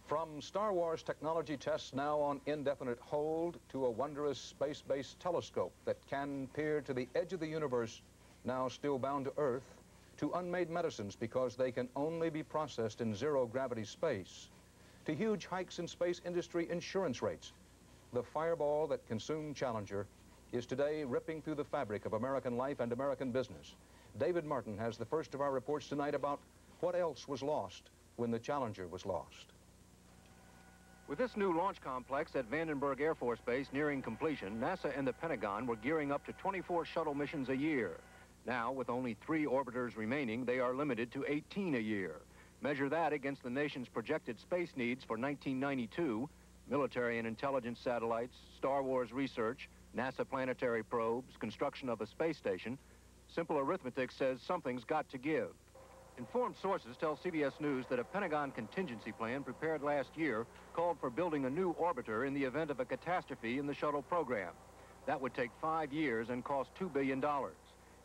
From Star Wars technology tests now on indefinite hold to a wondrous space-based telescope that can peer to the edge of the universe, now still bound to Earth, to unmade medicines because they can only be processed in zero-gravity space, to huge hikes in space industry insurance rates, the fireball that consumed Challenger is today ripping through the fabric of American life and American business. David Martin has the first of our reports tonight about what else was lost when the Challenger was lost. With this new launch complex at Vandenberg Air Force Base nearing completion, NASA and the Pentagon were gearing up to 24 shuttle missions a year. Now, with only 3 orbiters remaining, they are limited to 18 a year. Measure that against the nation's projected space needs for 1992, military and intelligence satellites, Star Wars research, NASA planetary probes, construction of a space station. Simple arithmetic says something's got to give. Informed sources tell CBS News that a Pentagon contingency plan prepared last year called for building a new orbiter in the event of a catastrophe in the shuttle program. That would take 5 years and cost $2 billion.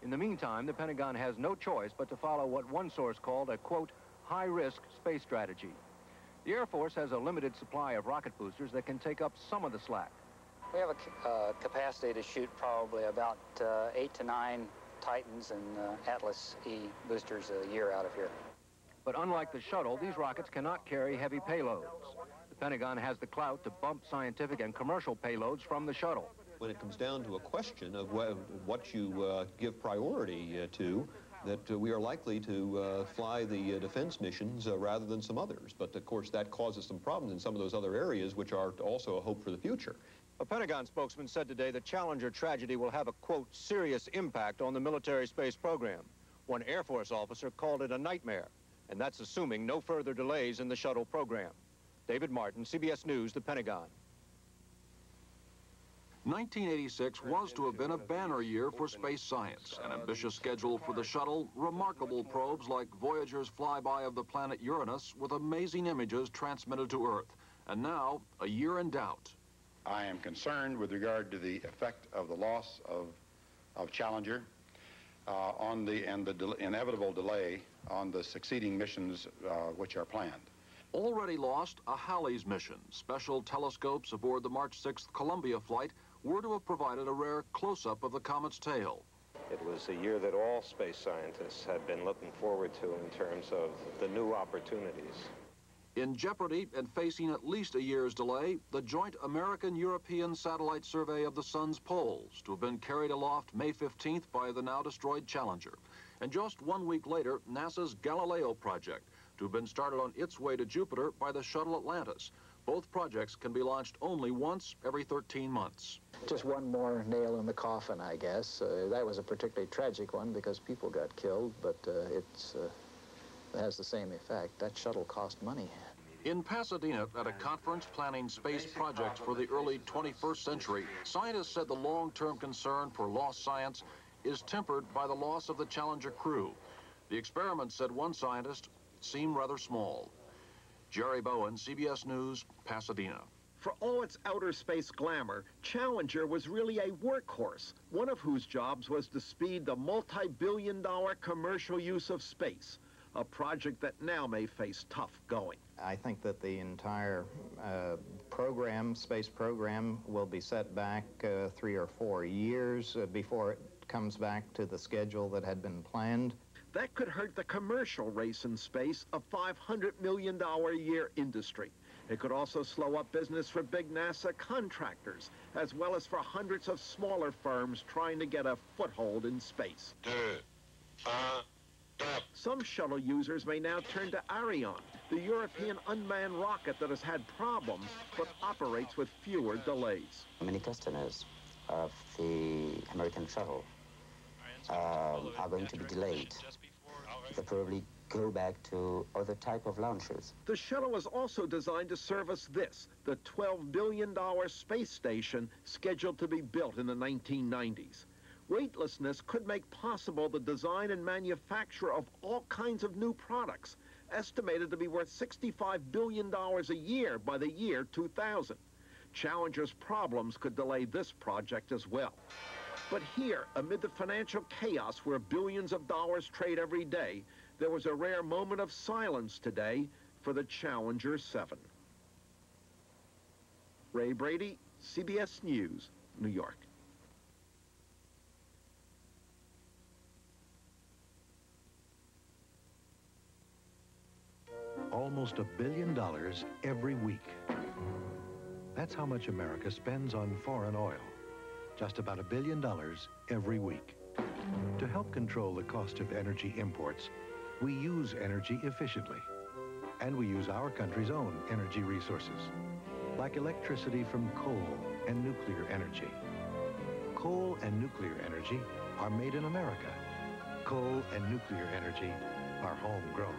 In the meantime, the Pentagon has no choice but to follow what one source called a, quote, high-risk space strategy. The Air Force has a limited supply of rocket boosters that can take up some of the slack. We have a capacity to shoot probably about 8 to 9 Titans and Atlas E boosters a year out of here. But unlike the shuttle, these rockets cannot carry heavy payloads. The Pentagon has the clout to bump scientific and commercial payloads from the shuttle. When it comes down to a question of what you give priority to, that we are likely to fly the defense missions rather than some others. But of course that causes some problems in some of those other areas which are also a hope for the future. A Pentagon spokesman said today the Challenger tragedy will have a, quote, serious impact on the military space program. One Air Force officer called it a nightmare, and that's assuming no further delays in the shuttle program. David Martin, CBS News, the Pentagon. 1986 was to have been a banner year for space science. An ambitious schedule for the shuttle, remarkable probes like Voyager's flyby of the planet Uranus with amazing images transmitted to Earth. And now, a year in doubt. I am concerned with regard to the effect of the loss of Challenger and the inevitable delay on the succeeding missions which are planned. Already lost, a Halley's mission. Special telescopes aboard the March 6th Columbia flight were to have provided a rare close-up of the comet's tail. It was a year that all space scientists had been looking forward to in terms of the new opportunities. In jeopardy and facing at least a year's delay, the joint American-European satellite survey of the sun's poles, to have been carried aloft May 15th by the now-destroyed Challenger. And just 1 week later, NASA's Galileo project, to have been started on its way to Jupiter by the Shuttle Atlantis. Both projects can be launched only once every 13 months. Just one more nail in the coffin, I guess. That was a particularly tragic one because people got killed, but it has the same effect. That shuttle cost money. In Pasadena, at a conference planning space projects for the early 21st century, scientists said the long-term concern for lost science is tempered by the loss of the Challenger crew. The experiment, said one scientist, seemed rather small. Jerry Bowen, CBS News, Pasadena. For all its outer space glamour, Challenger was really a workhorse, one of whose jobs was to speed the multi-billion-dollar commercial use of space, a project that now may face tough going. I think that the entire space program, will be set back 3 or 4 years before it comes back to the schedule that had been planned. That could hurt the commercial race in space, a $500 million a year industry. It could also slow up business for big NASA contractors, as well as for hundreds of smaller firms trying to get a foothold in space. Some shuttle users may now turn to Ariane, the European unmanned rocket that has had problems but operates with fewer delays. Many customers of the American shuttle are going to be delayed. They'll probably go back to other type of launchers. The shuttle is also designed to service this, the $12 billion space station scheduled to be built in the 1990s. Weightlessness could make possible the design and manufacture of all kinds of new products, estimated to be worth $65 billion a year by the year 2000. Challenger's problems could delay this project as well. But here, amid the financial chaos where billions of dollars trade every day, there was a rare moment of silence today for the Challenger 7. Ray Brady, CBS News, New York. Almost $1 billion every week. That's how much America spends on foreign oil. Just about $1 billion every week. To help control the cost of energy imports, we use energy efficiently. And we use our country's own energy resources, like electricity from coal and nuclear energy. Coal and nuclear energy are made in America. Coal and nuclear energy are homegrown.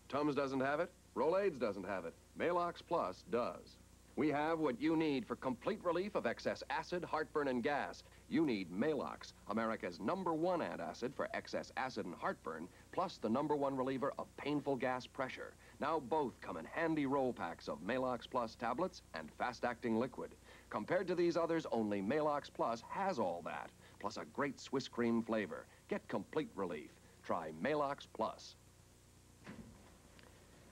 Tums doesn't have it. Rolaids doesn't have it. Maalox Plus does. We have what you need for complete relief of excess acid, heartburn, and gas. You need Maalox, America's #1 antacid for excess acid and heartburn, plus the #1 reliever of painful gas pressure. Now both come in handy roll packs of Maalox Plus tablets and fast-acting liquid. Compared to these others, only Maalox Plus has all that, plus a great Swiss cream flavor. Get complete relief. Try Maalox Plus.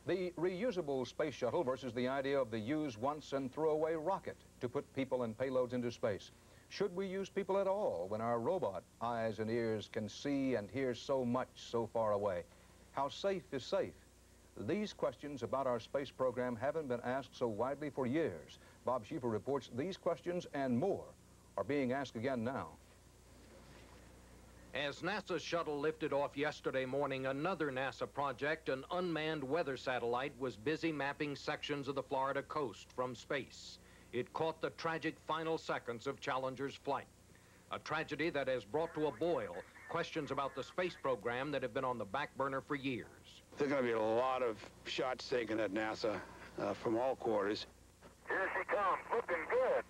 The reusable space shuttle versus the idea of the use once and throw away rocket to put people and payloads into space. Should we use people at all when our robot eyes and ears can see and hear so much so far away? How safe is safe? These questions about our space program haven't been asked so widely for years. Bob Schieffer reports these questions and more are being asked again now. As NASA's shuttle lifted off yesterday morning, another NASA project, an unmanned weather satellite, was busy mapping sections of the Florida coast from space. It caught the tragic final seconds of Challenger's flight. A tragedy that has brought to a boil questions about the space program that have been on the back burner for years. There's going to be a lot of shots taken at NASA from all quarters. Here she comes, looking good.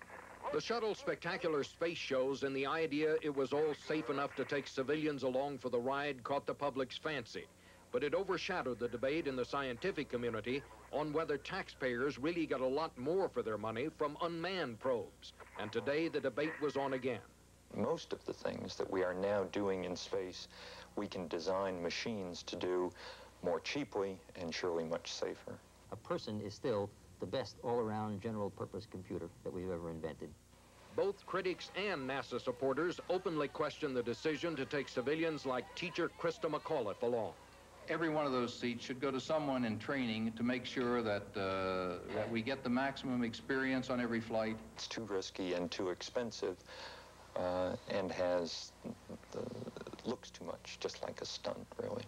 The shuttle's spectacular space shows and the idea it was all safe enough to take civilians along for the ride caught the public's fancy. But it overshadowed the debate in the scientific community on whether taxpayers really got a lot more for their money from unmanned probes. And today the debate was on again. Most of the things that we are now doing in space, we can design machines to do more cheaply and surely much safer. A person is still the best all-around general-purpose computer that we've ever invented. Both critics and NASA supporters openly question the decision to take civilians like teacher Krista McAuliffe along. Every one of those seats should go to someone in training to make sure that, that we get the maximum experience on every flight. It's too risky and too expensive and looks too much, just like a stunt, really.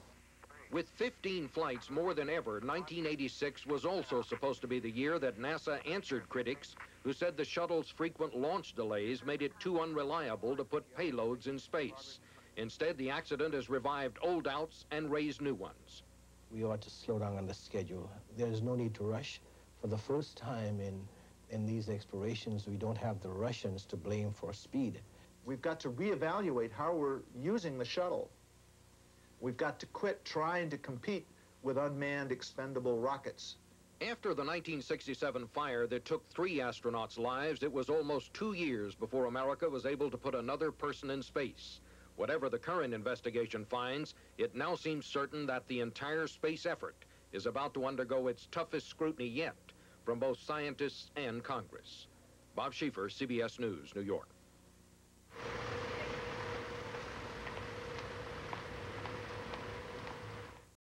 With 15 flights more than ever, 1986 was also supposed to be the year that NASA answered critics who said the shuttle's frequent launch delays made it too unreliable to put payloads in space. Instead, the accident has revived old doubts and raised new ones. We ought to slow down on the schedule. There's no need to rush. For the first time in these explorations, we don't have the Russians to blame for speed. We've got to reevaluate how we're using the shuttle. We've got to quit trying to compete with unmanned expendable rockets. After the 1967 fire that took 3 astronauts' lives, it was almost 2 years before America was able to put another person in space. Whatever the current investigation finds, it now seems certain that the entire space effort is about to undergo its toughest scrutiny yet from both scientists and Congress. Bob Schieffer, CBS News, New York.